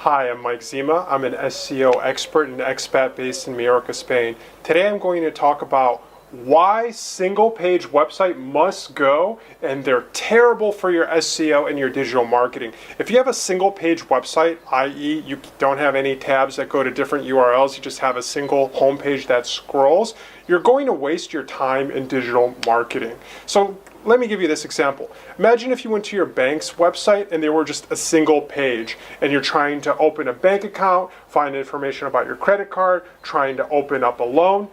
Hi, I'm Mike Zima. I'm an SEO expert and expat based in Mallorca, Spain. Today I'm going to talk about why single page website must go, and they're terrible for your SEO and your digital marketing. If you have a single page website, i.e. you don't have any tabs that go to different URLs, you just have a single homepage that scrolls, you're going to waste your time in digital marketing. So let me give you this example. Imagine if you went to your bank's website and they were just a single page and you're trying to open a bank account, find information about your credit card, trying to open up a loan.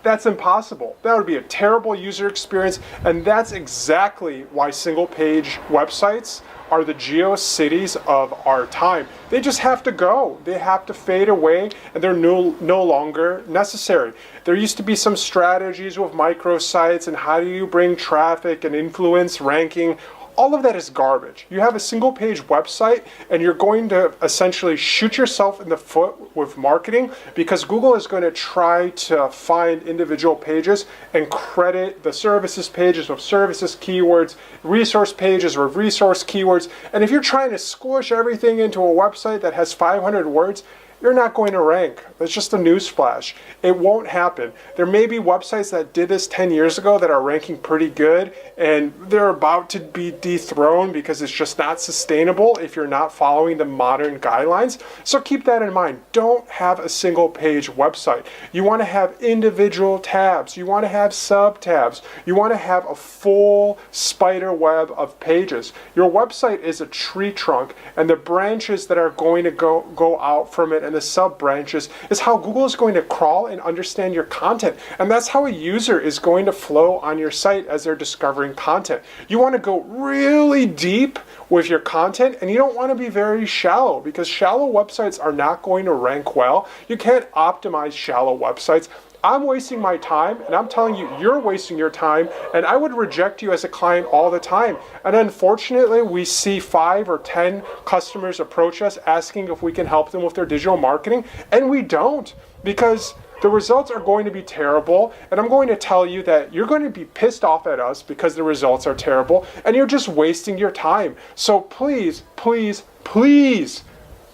That's impossible. That would be a terrible user experience, and that's exactly why single page websites are the GeoCities of our time. They just have to go. They have to fade away, and they're no longer necessary. There used to be some strategies with microsites and how do you bring traffic and influence ranking. All of that is garbage. You have a single page website and you're going to essentially shoot yourself in the foot with marketing, because Google is going to try to find individual pages and credit the services pages with services keywords, resource pages with resource keywords. And if you're trying to squish everything into a website that has 500 words, you're not going to rank. That's just a newsflash. It won't happen. There may be websites that did this 10 years ago that are ranking pretty good, and they're about to be dethroned because it's just not sustainable if you're not following the modern guidelines. So keep that in mind. Don't have a single page website. You want to have individual tabs. You want to have sub tabs. You want to have a full spider web of pages. Your website is a tree trunk, and the branches that are going to go out from it and the sub branches is how Google is going to crawl and understand your content. And that's how a user is going to flow on your site as they're discovering content. You want to go really deep with your content, and you don't want to be very shallow, because shallow websites are not going to rank well. You can't optimize shallow websites. I'm wasting my time, and I'm telling you, you're wasting your time, and I would reject you as a client all the time. And unfortunately, we see 5 or 10 customers approach us asking if we can help them with their digital marketing, and we don't, because the results are going to be terrible. And I'm going to tell you that you're going to be pissed off at us because the results are terrible, and you're just wasting your time. So please, please, please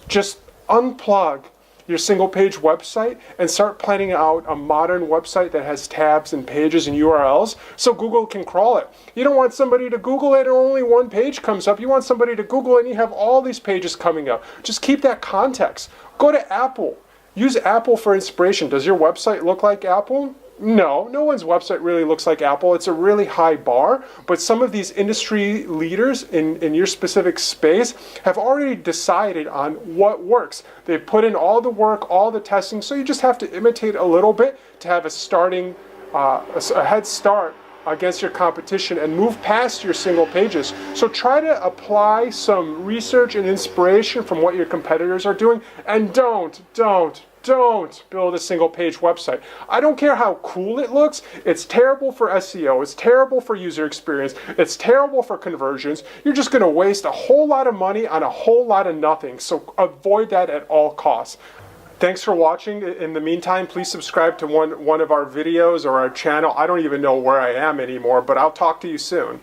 just unplug your single page website and start planning out a modern website that has tabs and pages and URLs so Google can crawl it. You don't want somebody to Google it and only one page comes up. You want somebody to Google it and you have all these pages coming up. Just keep that context. Go to Apple. Use Apple for inspiration. Does your website look like Apple? No one's website really looks like Apple. It's a really high bar, but some of these industry leaders in your specific space have already decided on what works. They've put in all the work, all the testing, so you just have to imitate a little bit to have a head start against your competition and move past your single pages. So try to apply some research and inspiration from what your competitors are doing, and don't build a single page website. I don't care how cool it looks. It's terrible for SEO. It's terrible for user experience. It's terrible for conversions. You're just going to waste a whole lot of money on a whole lot of nothing. So avoid that at all costs. Thanks for watching. In the meantime, please subscribe to one of our videos or our channel. I don't even know where I am anymore, but I'll talk to you soon.